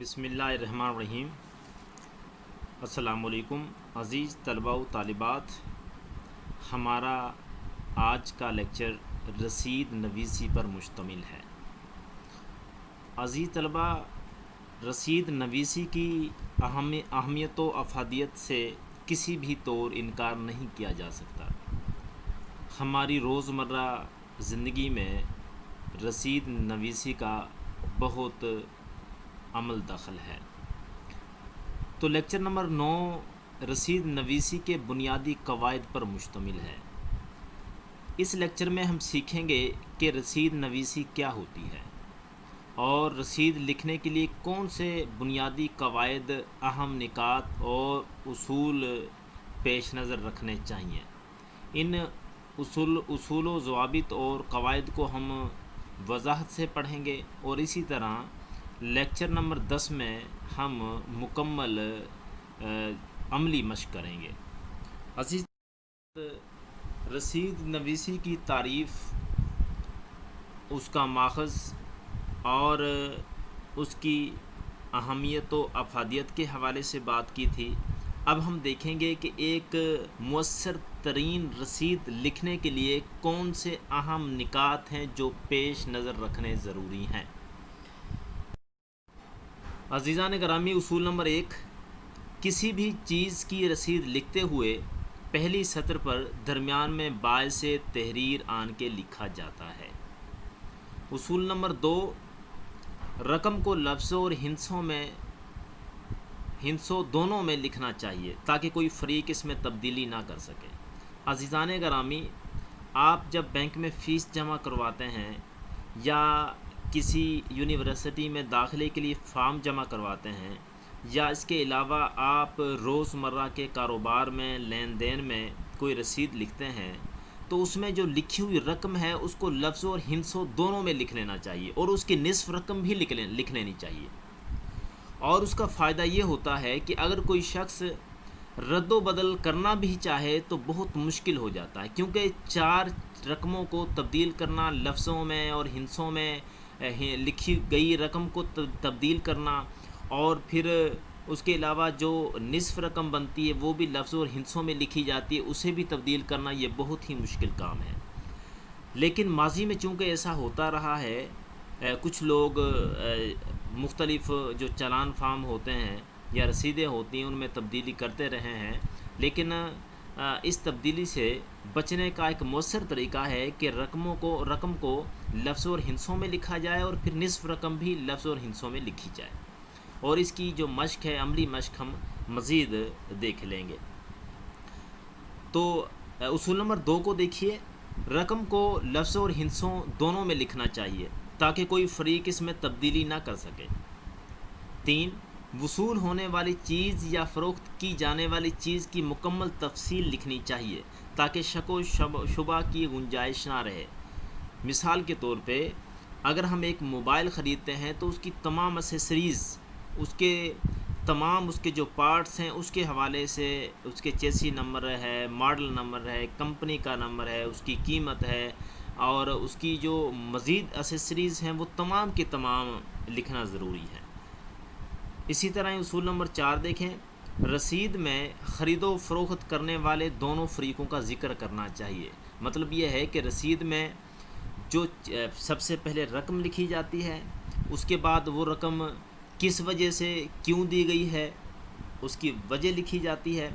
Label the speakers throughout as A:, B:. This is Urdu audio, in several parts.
A: بسم اللہ الرحمن الرحیم۔ السلام علیکم عزیز طلباء و طالبات، ہمارا آج کا لیکچر رسید نویسی پر مشتمل ہے۔ عزیز طلباء، رسید نویسی کی اہمیت و افادیت سے کسی بھی طور انکار نہیں کیا جا سکتا۔ ہماری روزمرہ زندگی میں رسید نویسی کا بہت عمل دخل ہے۔ تو لیکچر نمبر 9 رسید نویسی کے بنیادی قواعد پر مشتمل ہے۔ اس لیکچر میں ہم سیکھیں گے کہ رسید نویسی کیا ہوتی ہے اور رسید لکھنے کے لیے کون سے بنیادی قواعد، اہم نکات اور اصول پیش نظر رکھنے چاہیے۔ ان اصول و ضوابط اور قواعد کو ہم وضاحت سے پڑھیں گے، اور اسی طرح لیکچر نمبر 10 میں ہم مکمل عملی مشق کریں گے۔ عزیز، رسید نویسی کی تعریف، اس کا ماخذ اور اس کی اہمیت و افادیت کے حوالے سے بات کی تھی۔ اب ہم دیکھیں گے کہ ایک مؤثر ترین رسید لکھنے کے لیے کون سے اہم نکات ہیں جو پیش نظر رکھنے ضروری ہیں۔ عزیزان گرامی، اصول نمبر 1، کسی بھی چیز کی رسید لکھتے ہوئے پہلی سطر پر درمیان میں باعث تحریر آن کے لکھا جاتا ہے۔ اصول نمبر 2، رقم کو لفظوں اور ہندسوں دونوں میں لکھنا چاہیے تاکہ کوئی فریق اس میں تبدیلی نہ کر سکے۔ عزیزان گرامی، آپ جب بینک میں فیس جمع کرواتے ہیں یا کسی یونیورسٹی میں داخلے کے لیے فارم جمع کرواتے ہیں، یا اس کے علاوہ آپ روزمرہ کے کاروبار میں لین دین میں کوئی رسید لکھتے ہیں، تو اس میں جو لکھی ہوئی رقم ہے اس کو لفظوں اور ہندسوں دونوں میں لکھ لینا چاہیے، اور اس کی نصف رقم بھی لکھ لینی چاہیے۔ اور اس کا فائدہ یہ ہوتا ہے کہ اگر کوئی شخص رد و بدل کرنا بھی چاہے تو بہت مشکل ہو جاتا ہے، کیونکہ 4 رقموں کو تبدیل کرنا، لفظوں میں اور ہندسوں میں لکھی گئی رقم کو تبدیل کرنا، اور پھر اس کے علاوہ جو نصف رقم بنتی ہے وہ بھی لفظوں اور ہندسوں میں لکھی جاتی ہے، اسے بھی تبدیل کرنا یہ بہت ہی مشکل کام ہے۔ لیکن ماضی میں چونکہ ایسا ہوتا رہا ہے، کچھ لوگ مختلف جو چالان فارم ہوتے ہیں یا رسیدیں ہوتی ہیں ان میں تبدیلی کرتے رہے ہیں، لیکن اس تبدیلی سے بچنے کا ایک مؤثر طریقہ ہے کہ رقم کو لفظوں اور ہندسوں میں لکھا جائے، اور پھر نصف رقم بھی لفظوں اور ہندسوں میں لکھی جائے۔ اور اس کی جو مشق ہے، عملی مشق، ہم مزید دیکھ لیں گے۔ تو اصول نمبر 2 کو دیکھیے، رقم کو لفظوں اور ہندسوں دونوں میں لکھنا چاہیے تاکہ کوئی فریق اس میں تبدیلی نہ کر سکے۔ 3، وصول ہونے والی چیز یا فروخت کی جانے والی چیز کی مکمل تفصیل لکھنی چاہیے تاکہ شک و شبہ کی گنجائش نہ رہے۔ مثال کے طور پہ اگر ہم ایک موبائل خریدتے ہیں تو اس کی تمام ایسیسریز، اس کے جو پارٹس ہیں اس کے حوالے سے، اس کے چیسی نمبر ہے، ماڈل نمبر ہے، کمپنی کا نمبر ہے، اس کی قیمت ہے، اور اس کی جو مزید ایسیسریز ہیں وہ تمام کے تمام لکھنا ضروری ہے۔ اسی طرح اصول نمبر 4 دیکھیں، رسید میں خرید و فروخت کرنے والے دونوں فریقوں کا ذکر کرنا چاہیے۔ مطلب یہ ہے کہ رسید میں جو سب سے پہلے رقم لکھی جاتی ہے، اس کے بعد وہ رقم کس وجہ سے کیوں دی گئی ہے اس کی وجہ لکھی جاتی ہے،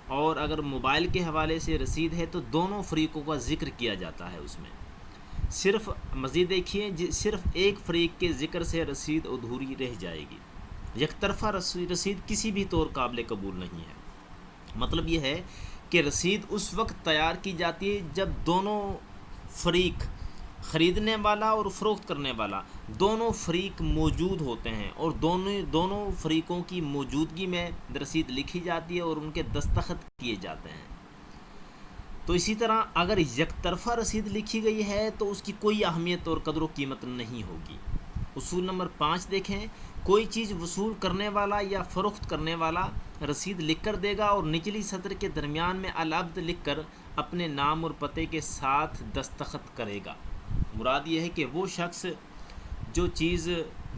A: اور اگر موبائل کے حوالے سے رسید ہے تو دونوں فریقوں کا ذکر کیا جاتا ہے اس میں۔ صرف مزید دیکھیے، صرف ایک فریق کے ذکر سے رسید ادھوری رہ جائے گی۔ یک طرفہ رسید کسی بھی طور قابل قبول نہیں ہے۔ مطلب یہ ہے کہ رسید اس وقت تیار کی جاتی ہے جب دونوں فریق، خریدنے والا اور فروخت کرنے والا، دونوں فریق موجود ہوتے ہیں، اور دونوں فریقوں کی موجودگی میں رسید لکھی جاتی ہے اور ان کے دستخط کیے جاتے ہیں۔ تو اسی طرح اگر یک طرفہ رسید لکھی گئی ہے تو اس کی کوئی اہمیت اور قدر و قیمت نہیں ہوگی۔ اصول نمبر 5 دیکھیں، کوئی چیز وصول کرنے والا یا فروخت کرنے والا رسید لکھ کر دے گا اور نچلی سطر کے درمیان میں العبد لکھ کر اپنے نام اور پتے کے ساتھ دستخط کرے گا۔ مراد یہ ہے کہ وہ شخص جو چیز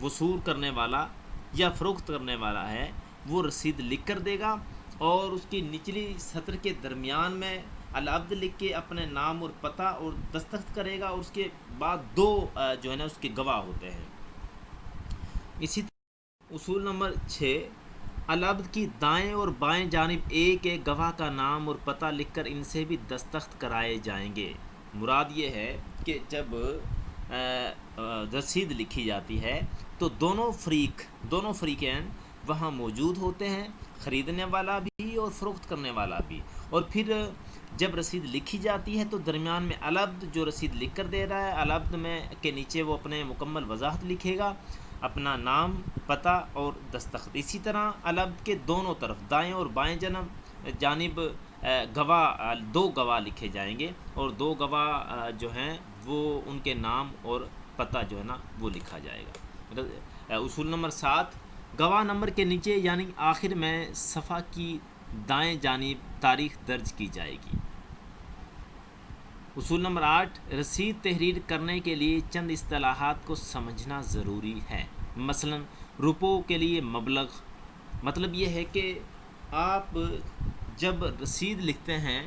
A: وصول کرنے والا یا فروخت کرنے والا ہے وہ رسید لکھ کر دے گا، اور اس کی نچلی سطر کے درمیان میں العبد لکھ کے اپنے نام اور پتہ اور دستخط کرے گا، اور اس کے بعد دو جو ہے نا اس کے گواہ ہوتے ہیں۔ اسی طرح اصول نمبر 6، العبد کی دائیں اور بائیں جانب ایک ایک گواہ کا نام اور پتہ لکھ کر ان سے بھی دستخط کرائے جائیں گے۔ مراد یہ ہے کہ جب رسید لکھی جاتی ہے تو دونوں فریقین وہاں موجود ہوتے ہیں، خریدنے والا بھی اور فروخت کرنے والا بھی، اور پھر جب رسید لکھی جاتی ہے تو درمیان میں العبد جو رسید لکھ کر دے رہا ہے، العبد میں کے نیچے وہ اپنے مکمل وضاحت لکھے گا، اپنا نام، پتہ اور دستخط۔ اسی طرح العبد کے دونوں طرف دائیں اور بائیں جانب گواہ، دو گواہ لکھے جائیں گے، اور دو گواہ جو ہیں وہ ان کے نام اور پتہ جو ہے نا وہ لکھا جائے گا۔ اصول نمبر 7، گواہ نمبر کے نیچے یعنی آخر میں صفحہ کی دائیں جانب تاریخ درج کی جائے گی۔ اصول نمبر 8، رسید تحریر کرنے کے لیے چند اصطلاحات کو سمجھنا ضروری ہے۔ مثلا روپوں کے لیے مبلغ، مطلب یہ ہے کہ آپ جب رسید لکھتے ہیں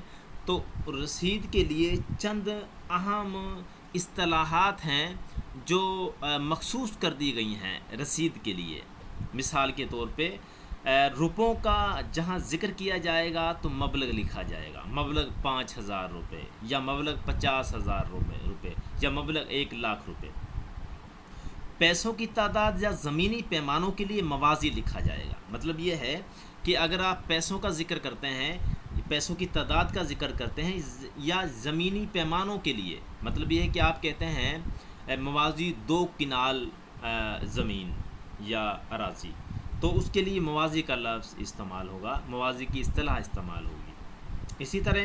A: تو رسید کے لیے چند اہم اصطلاحات ہیں جو مخصوص کر دی گئی ہیں رسید کے لیے۔ مثال کے طور پہ روپوں کا جہاں ذکر کیا جائے گا تو مبلغ لکھا جائے گا، مبلغ 5,000 روپے، یا مبلغ 50,000 روپے، یا مبلغ 1,00,000 روپے۔ پیسوں کی تعداد یا زمینی پیمانوں کے لیے موازی لکھا جائے گا۔ مطلب یہ ہے کہ اگر آپ پیسوں کا ذکر کرتے ہیں، پیسوں کی تعداد کا ذکر کرتے ہیں، یا زمینی پیمانوں کے لیے، مطلب یہ ہے کہ آپ کہتے ہیں موازی 2 کنال زمین یا اراضی، تو اس کے لیے موازی کا لفظ استعمال ہوگا، موازی کی اصطلاح استعمال ہوگی۔ اسی طرح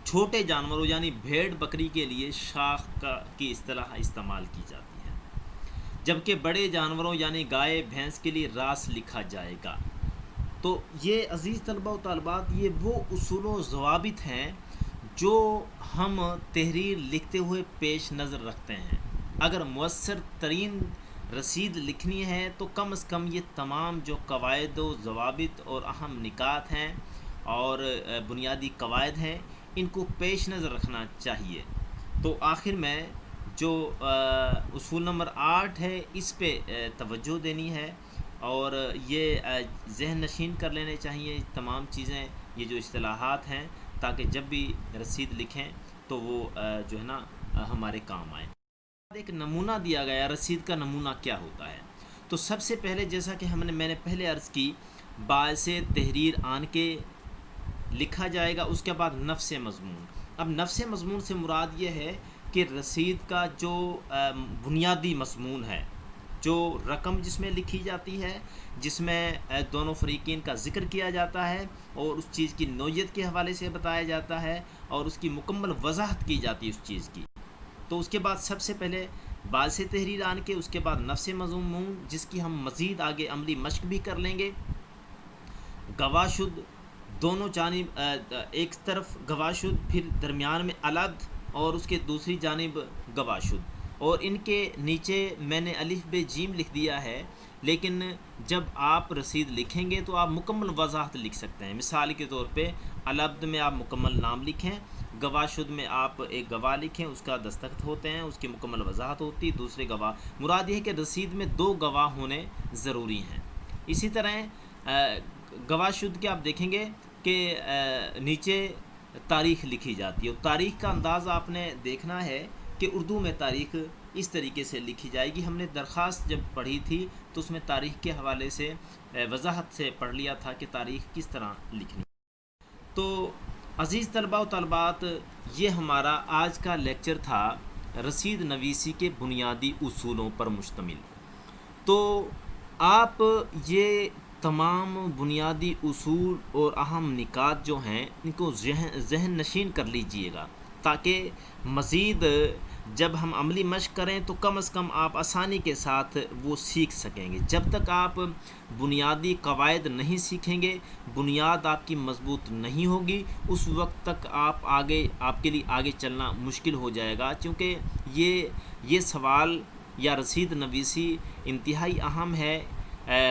A: چھوٹے جانوروں یعنی بھیڑ بکری کے لیے شاخ کی اصطلاح استعمال کی جاتی ہے، جبکہ بڑے جانوروں یعنی گائے بھینس کے لیے راس لکھا جائے گا۔ تو یہ عزیز طلبہ و طالبات، یہ وہ اصول و ضوابط ہیں جو ہم تحریر لکھتے ہوئے پیش نظر رکھتے ہیں۔ اگر مؤثر ترین رسید لکھنی ہے تو کم از کم یہ تمام جو قواعد و ضوابط اور اہم نکات ہیں اور بنیادی قواعد ہیں ان کو پیش نظر رکھنا چاہیے۔ تو آخر میں جو اصول نمبر 8 ہے اس پہ توجہ دینی ہے، اور یہ ذہن نشین کر لینے چاہیے تمام چیزیں، یہ جو اصطلاحات ہیں، تاکہ جب بھی رسید لکھیں تو وہ جو ہے نا ہمارے کام آئیں۔ ایک نمونہ دیا گیا، رسید کا نمونہ کیا ہوتا ہے؟ تو سب سے پہلے جیسا کہ میں نے پہلے عرض کی، باعث تحریر آن کے لکھا جائے گا، اس کے بعد نفس مضمون۔ اب نفس مضمون سے مراد یہ ہے کہ رسید کا جو بنیادی مضمون ہے، جو رقم جس میں لکھی جاتی ہے، جس میں دونوں فریقین کا ذکر کیا جاتا ہے اور اس چیز کی نوعیت کے حوالے سے بتایا جاتا ہے اور اس کی مکمل وضاحت کی جاتی ہے اس چیز کی، تو اس کے بعد سب سے پہلے باعث تحریر آن کے، اس کے بعد نفس مضمون، جس کی ہم مزید آگے عملی مشق بھی کر لیں گے، گواہ شد، دونوں جانب ایک طرف گواہ شد، پھر درمیان میں العبد اور اس کے دوسری جانب گواہ شد، اور ان کے نیچے میں نے الف ب جیم لکھ دیا ہے، لیکن جب آپ رسید لکھیں گے تو آپ مکمل وضاحت لکھ سکتے ہیں۔ مثال کے طور پہ العبد میں آپ مکمل نام لکھیں، گواہ شد میں آپ ایک گواہ لکھیں، اس کا دستخط ہوتے ہیں، اس کی مکمل وضاحت ہوتی ہے، دوسرے گواہ، مراد یہ ہے کہ رسید میں 2 گواہ ہونے ضروری ہیں۔ اسی طرح گواہ شد کے آپ دیکھیں گے کہ نیچے تاریخ لکھی جاتی ہے، اور تاریخ کا انداز آپ نے دیکھنا ہے کہ اردو میں تاریخ اس طریقے سے لکھی جائے گی۔ ہم نے درخواست جب پڑھی تھی تو اس میں تاریخ کے حوالے سے وضاحت سے پڑھ لیا تھا کہ تاریخ کس طرح لکھنی۔ تو عزیز طلباء و طالبات، یہ ہمارا آج کا لیکچر تھا رسید نویسی کے بنیادی اصولوں پر مشتمل۔ تو آپ یہ تمام بنیادی اصول اور اہم نکات جو ہیں ان کو ذہن نشین کر لیجئے گا، تاکہ مزید جب ہم عملی مشق کریں تو کم از کم آپ آسانی کے ساتھ وہ سیکھ سکیں گے۔ جب تک آپ بنیادی قواعد نہیں سیکھیں گے، بنیاد آپ کی مضبوط نہیں ہوگی، اس وقت تک آپ کے لیے آگے چلنا مشکل ہو جائے گا، کیونکہ یہ سوال یا رسید نویسی انتہائی اہم ہے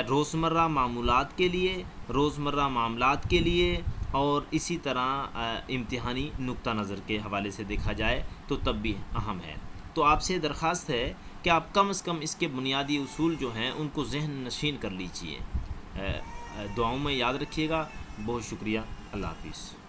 A: روزمرہ معمولات کے لیے، روزمرہ معاملات کے لیے، اور اسی طرح امتحانی نقطہ نظر کے حوالے سے دیکھا جائے تو تب بھی اہم ہے۔ تو آپ سے درخواست ہے کہ آپ کم از کم اس کے بنیادی اصول جو ہیں ان کو ذہن نشین کر لیجئے۔ دعاؤں میں یاد رکھیے گا۔ بہت شکریہ۔ اللہ حافظ۔